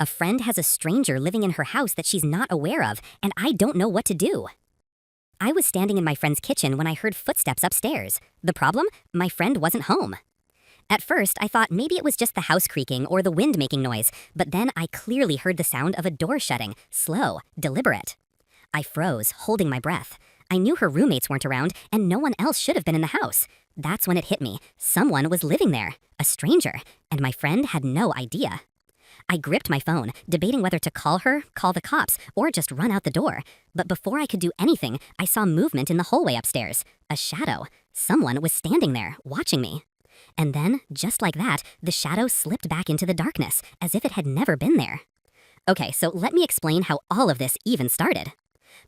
A friend has a stranger living in her house that she's not aware of, and I don't know what to do. I was standing in my friend's kitchen when I heard footsteps upstairs. The problem? My friend wasn't home. At first, I thought maybe it was just the house creaking or the wind making noise, but then I clearly heard the sound of a door shutting, slow, deliberate. I froze, holding my breath. I knew her roommates weren't around, and no one else should have been in the house. That's when it hit me. Someone was living there, a stranger, and my friend had no idea. I gripped my phone, debating whether to call her, call the cops, or just run out the door. But before I could do anything, I saw movement in the hallway upstairs. A shadow. Someone was standing there, watching me. And then, just like that, the shadow slipped back into the darkness, as if it had never been there. Okay, so let me explain how all of this even started.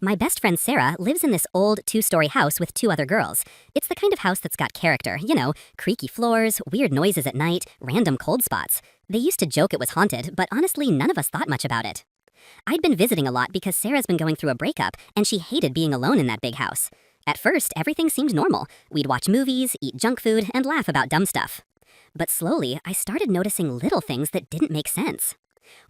My best friend Sarah lives in this old 2-story house with 2 other girls. It's the kind of house that's got character, creaky floors, weird noises at night, random cold spots. They used to joke it was haunted, but honestly, none of us thought much about it. I'd been visiting a lot because Sarah's been going through a breakup, and she hated being alone in that big house. At first, everything seemed normal. We'd watch movies, eat junk food, and laugh about dumb stuff. But slowly, I started noticing little things that didn't make sense.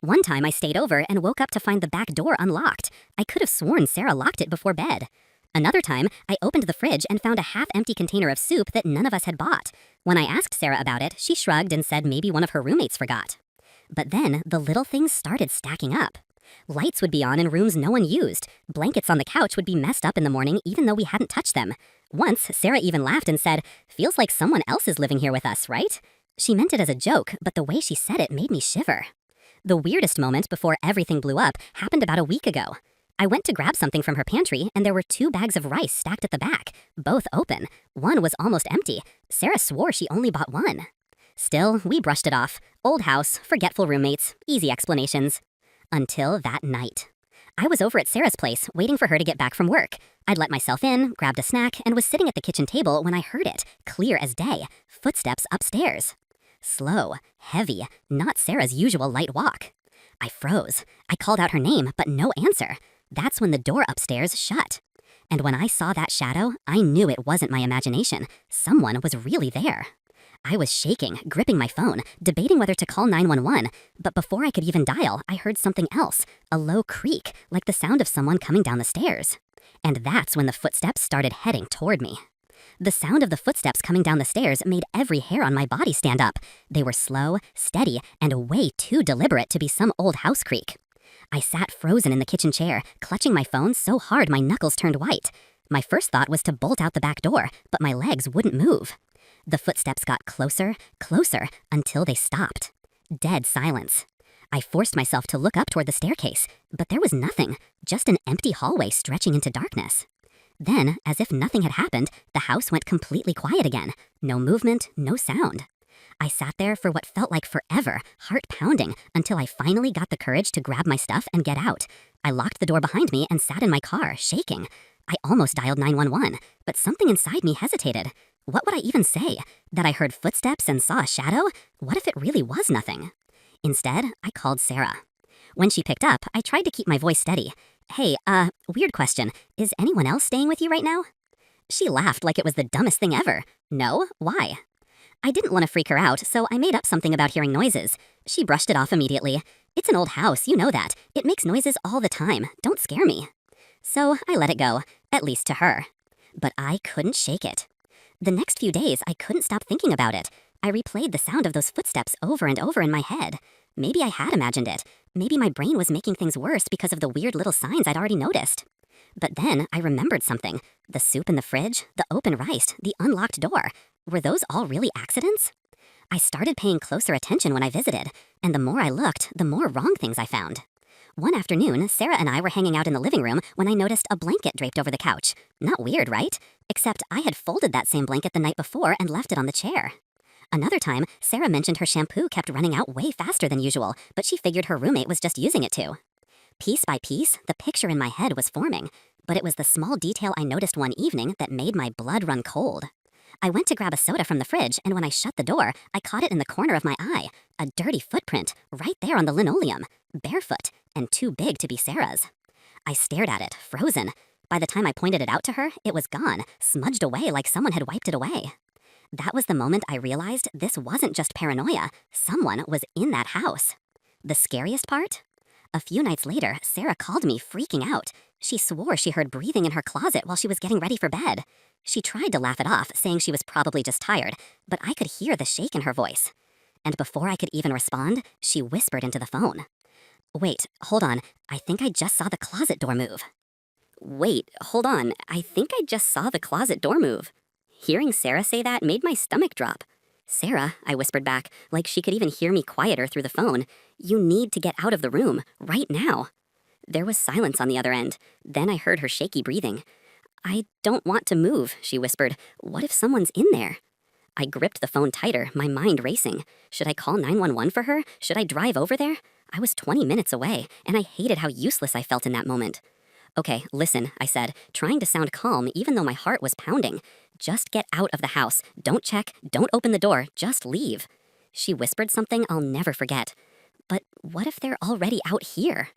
One time I stayed over and woke up to find the back door unlocked. I could have sworn Sarah locked it before bed. Another time, I opened the fridge and found a half-empty container of soup that none of us had bought. When I asked Sarah about it, she shrugged and said maybe one of her roommates forgot. But then, the little things started stacking up. Lights would be on in rooms no one used. Blankets on the couch would be messed up in the morning even though we hadn't touched them. Once, Sarah even laughed and said, "Feels like someone else is living here with us, right?" She meant it as a joke, but the way she said it made me shiver. The weirdest moment before everything blew up happened about a week ago. I went to grab something from her pantry, and there were 2 bags of rice stacked at the back, both open. One was almost empty. Sarah swore she only bought one. Still, we brushed it off. Old house, forgetful roommates, easy explanations. Until that night. I was over at Sarah's place, waiting for her to get back from work. I'd let myself in, grabbed a snack, and was sitting at the kitchen table when I heard it, clear as day, footsteps upstairs. Slow, heavy, not Sarah's usual light walk. I froze. I called out her name, but no answer. That's when the door upstairs shut. And when I saw that shadow, I knew it wasn't my imagination. Someone was really there. I was shaking, gripping my phone, debating whether to call 911, but before I could even dial, I heard something else, a low creak, like the sound of someone coming down the stairs. And that's when the footsteps started heading toward me. The sound of the footsteps coming down the stairs made every hair on my body stand up. They were slow, steady, and way too deliberate to be some old house creak. I sat frozen in the kitchen chair, clutching my phone so hard my knuckles turned white. My first thought was to bolt out the back door, but my legs wouldn't move. The footsteps got closer, closer, until they stopped. Dead silence. I forced myself to look up toward the staircase, but there was nothing, just an empty hallway stretching into darkness. Then, as if nothing had happened, the house went completely quiet again. No movement, no sound. I sat there for what felt like forever, heart pounding, until I finally got the courage to grab my stuff and get out. I locked the door behind me and sat in my car, shaking. I almost dialed 911, but something inside me hesitated. What would I even say? That I heard footsteps and saw a shadow? What if it really was nothing? Instead, I called Sarah. When she picked up, I tried to keep my voice steady. "Hey, weird question. Is anyone else staying with you right now?" She laughed like it was the dumbest thing ever. "No? Why?" I didn't want to freak her out, so I made up something about hearing noises. She brushed it off immediately. "It's an old house, you know that. It makes noises all the time. Don't scare me." So I let it go, at least to her. But I couldn't shake it. The next few days, I couldn't stop thinking about it. I replayed the sound of those footsteps over and over in my head. Maybe I had imagined it. Maybe my brain was making things worse because of the weird little signs I'd already noticed. But then I remembered something. The soup in the fridge, the open rice, the unlocked door. Were those all really accidents? I started paying closer attention when I visited, and the more I looked, the more wrong things I found. One afternoon, Sarah and I were hanging out in the living room when I noticed a blanket draped over the couch. Not weird, right? Except I had folded that same blanket the night before and left it on the chair. Another time, Sarah mentioned her shampoo kept running out way faster than usual, but she figured her roommate was just using it too. Piece by piece, the picture in my head was forming, but it was the small detail I noticed one evening that made my blood run cold. I went to grab a soda from the fridge, and when I shut the door, I caught it in the corner of my eye. A dirty footprint, right there on the linoleum. Barefoot, and too big to be Sarah's. I stared at it, frozen. By the time I pointed it out to her, it was gone, smudged away like someone had wiped it away. That was the moment I realized this wasn't just paranoia. Someone was in that house. The scariest part? A few nights later, Sarah called me freaking out. She swore she heard breathing in her closet while she was getting ready for bed. She tried to laugh it off, saying she was probably just tired, but I could hear the shake in her voice. And before I could even respond, she whispered into the phone. "Wait, hold on. I think I just saw the closet door move." Wait, hold on. I think I just saw the closet door move. Hearing Sarah say that made my stomach drop. "Sarah," I whispered back, like she could even hear me quieter through the phone, "you need to get out of the room, right now." There was silence on the other end. Then I heard her shaky breathing. "I don't want to move," she whispered. "What if someone's in there?" I gripped the phone tighter, my mind racing. Should I call 911 for her? Should I drive over there? I was 20 minutes away, and I hated how useless I felt in that moment. "Okay, listen," I said, trying to sound calm even though my heart was pounding. "Just get out of the house. Don't check, don't open the door, just leave." She whispered something I'll never forget. "But what if they're already out here?"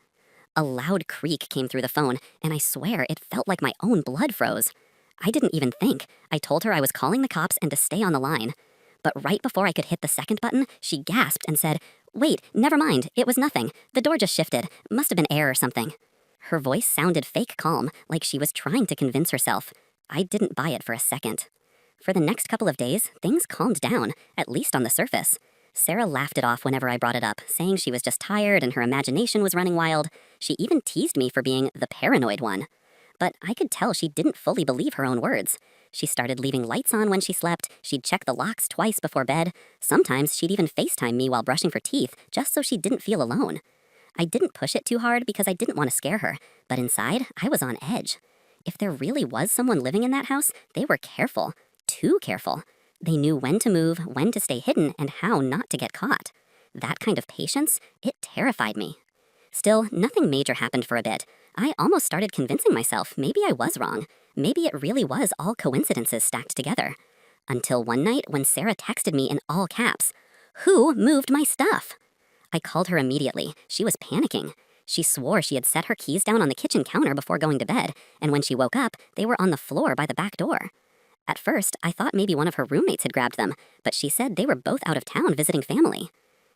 A loud creak came through the phone, and I swear it felt like my own blood froze. I didn't even think. I told her I was calling the cops and to stay on the line. But right before I could hit the second button, she gasped and said, "Wait, never mind, it was nothing. The door just shifted. Must have been air or something." Her voice sounded fake calm, like she was trying to convince herself. I didn't buy it for a second. For the next couple of days, things calmed down, at least on the surface. Sarah laughed it off whenever I brought it up, saying she was just tired and her imagination was running wild. She even teased me for being the paranoid one. But I could tell she didn't fully believe her own words. She started leaving lights on when she slept, she'd check the locks twice before bed. Sometimes she'd even FaceTime me while brushing for teeth, just so she didn't feel alone. I didn't push it too hard because I didn't want to scare her, but inside, I was on edge. If there really was someone living in that house, they were careful. Too careful. They knew when to move, when to stay hidden, and how not to get caught. That kind of patience, it terrified me. Still, nothing major happened for a bit. I almost started convincing myself maybe I was wrong. Maybe it really was all coincidences stacked together. Until one night when Sarah texted me in all caps, "Who moved my stuff?" I called her immediately. She was panicking. She swore she had set her keys down on the kitchen counter before going to bed, and when she woke up, they were on the floor by the back door. At first, I thought maybe one of her roommates had grabbed them, but she said they were both out of town visiting family.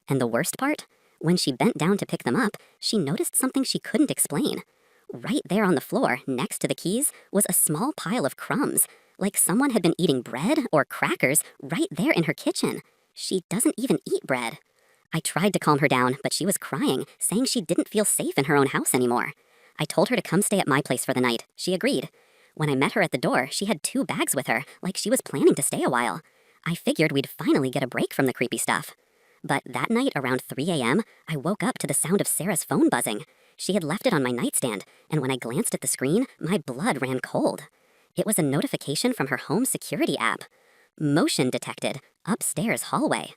And the worst part? When she bent down to pick them up, she noticed something she couldn't explain. Right there on the floor, next to the keys, was a small pile of crumbs, like someone had been eating bread or crackers right there in her kitchen. She doesn't even eat bread. I tried to calm her down, but she was crying, saying she didn't feel safe in her own house anymore. I told her to come stay at my place for the night. She agreed. When I met her at the door, she had 2 bags with her, like she was planning to stay a while. I figured we'd finally get a break from the creepy stuff. But that night around 3 a.m., I woke up to the sound of Sarah's phone buzzing. She had left it on my nightstand, and when I glanced at the screen, my blood ran cold. It was a notification from her home security app. Motion detected, upstairs hallway.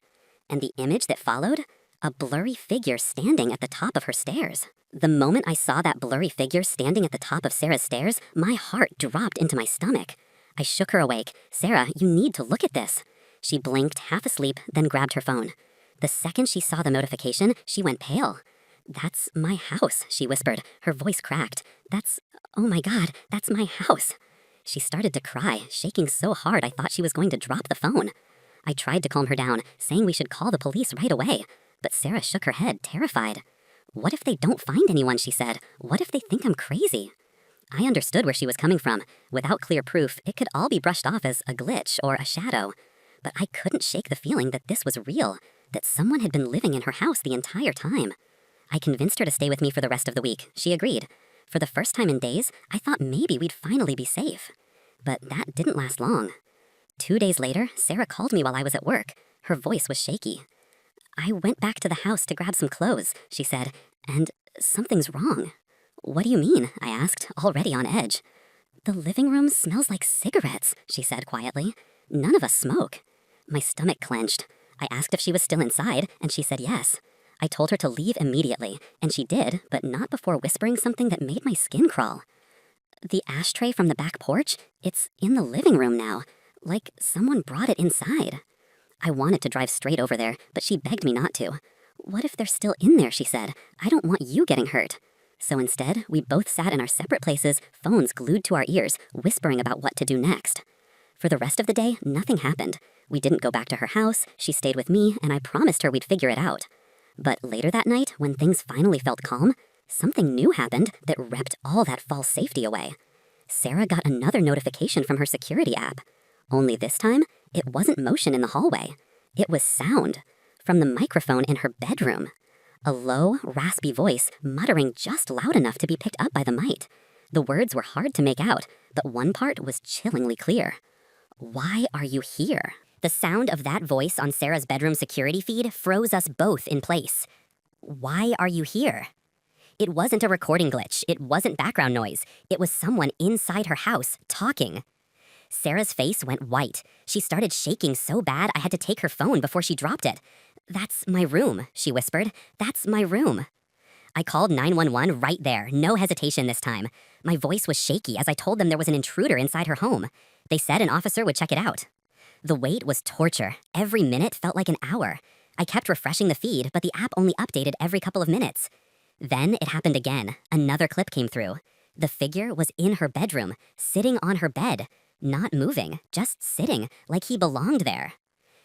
And the image that followed? A blurry figure standing at the top of her stairs. The moment I saw that blurry figure standing at the top of Sarah's stairs, my heart dropped into my stomach. I shook her awake. "Sarah, you need to look at this." She blinked, half asleep, then grabbed her phone. The second she saw the notification, she went pale. "That's my house," she whispered, her voice cracked. Oh my God, that's my house." She started to cry, shaking so hard I thought she was going to drop the phone. I tried to calm her down, saying we should call the police right away, but Sarah shook her head, terrified. "What if they don't find anyone?" she said. "What if they think I'm crazy?" I understood where she was coming from. Without clear proof, it could all be brushed off as a glitch or a shadow. But I couldn't shake the feeling that this was real, that someone had been living in her house the entire time. I convinced her to stay with me for the rest of the week. She agreed. For the first time in days, I thought maybe we'd finally be safe. But that didn't last long. 2 days later, Sarah called me while I was at work. Her voice was shaky. "I went back to the house to grab some clothes," she said, "and something's wrong." "What do you mean?" I asked, already on edge. "The living room smells like cigarettes," she said quietly. "None of us smoke." My stomach clenched. I asked if she was still inside, and she said yes. I told her to leave immediately, and she did, but not before whispering something that made my skin crawl. "The ashtray from the back porch? It's in the living room now. Like someone brought it inside." I wanted to drive straight over there, but she begged me not to. "What if they're still in there?" she said. "I don't want you getting hurt." So instead, we both sat in our separate places, phones glued to our ears, whispering about what to do next. For the rest of the day, nothing happened. We didn't go back to her house, she stayed with me, and I promised her we'd figure it out. But later that night, when things finally felt calm, something new happened that ripped all that false safety away. Sarah got another notification from her security app. Only this time, it wasn't motion in the hallway. It was sound from the microphone in her bedroom. A low, raspy voice muttering just loud enough to be picked up by the mite. The words were hard to make out, but one part was chillingly clear. "Why are you here?" The sound of that voice on Sarah's bedroom security feed froze us both in place. Why are you here? It wasn't a recording glitch. It wasn't background noise. It was someone inside her house talking. Sarah's face went white. She started shaking so bad I had to take her phone before she dropped it. "That's my room," she whispered. "That's my room." I called 911 right there, no hesitation this time. My voice was shaky as I told them there was an intruder inside her home. They said an officer would check it out. The wait was torture. Every minute felt like an hour. I kept refreshing the feed, but the app only updated every couple of minutes. Then it happened again. Another clip came through. The figure was in her bedroom, sitting on her bed, not moving, just sitting, like he belonged there.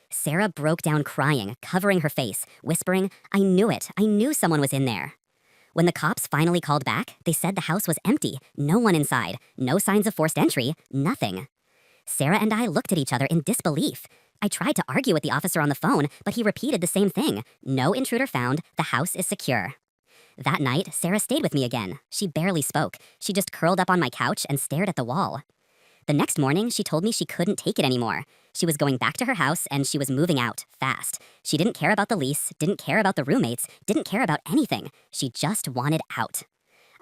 Sarah broke down crying, covering her face, whispering, "I knew it. I knew someone was in there." When the cops finally called back, they said the house was empty, no one inside, no signs of forced entry, nothing. Sarah and I looked at each other in disbelief. I tried to argue with the officer on the phone, but he repeated the same thing. "No intruder found. The house is secure." That night, Sarah stayed with me again. She barely spoke. She just curled up on my couch and stared at the wall. The next morning, she told me she couldn't take it anymore. She was going back to her house and she was moving out, fast. She didn't care about the lease, didn't care about the roommates, didn't care about anything. She just wanted out.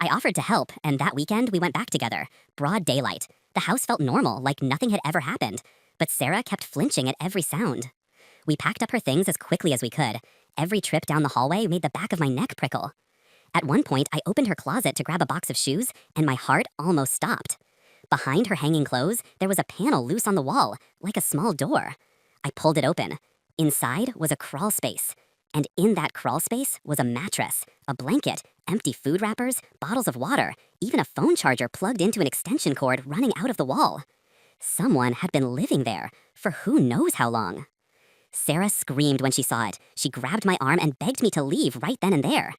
I offered to help, and that weekend we went back together. Broad daylight. The house felt normal, like nothing had ever happened. But Sarah kept flinching at every sound. We packed up her things as quickly as we could. Every trip down the hallway made the back of my neck prickle. At one point, I opened her closet to grab a box of shoes, and my heart almost stopped. Behind her hanging clothes, there was a panel loose on the wall, like a small door. I pulled it open. Inside was a crawl space. And in that crawl space was a mattress, a blanket, empty food wrappers, bottles of water, even a phone charger plugged into an extension cord running out of the wall. Someone had been living there for who knows how long. Sarah screamed when she saw it. She grabbed my arm and begged me to leave right then and there.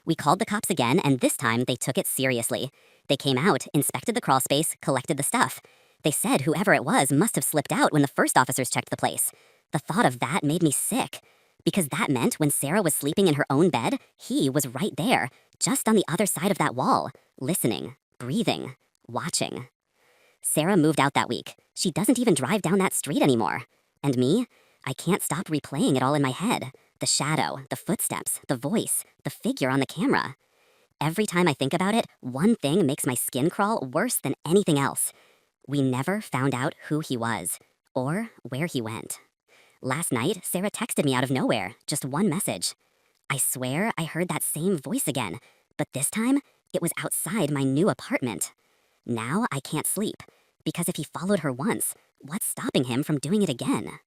We called the cops again, and this time they took it seriously. They came out, inspected the crawl space, collected the stuff. They said whoever it was must have slipped out when the first officers checked the place. The thought of that made me sick. Because that meant when Sarah was sleeping in her own bed, he was right there, just on the other side of that wall, listening, breathing, watching. Sarah moved out that week. She doesn't even drive down that street anymore. And me? I can't stop replaying it all in my head. The shadow, the footsteps, the voice, the figure on the camera. Every time I think about it, one thing makes my skin crawl worse than anything else. We never found out who he was, or where he went. Last night, Sarah texted me out of nowhere, just one message. I swear I heard that same voice again, but this time, it was outside my new apartment. Now I can't sleep, because if he followed her once, what's stopping him from doing it again?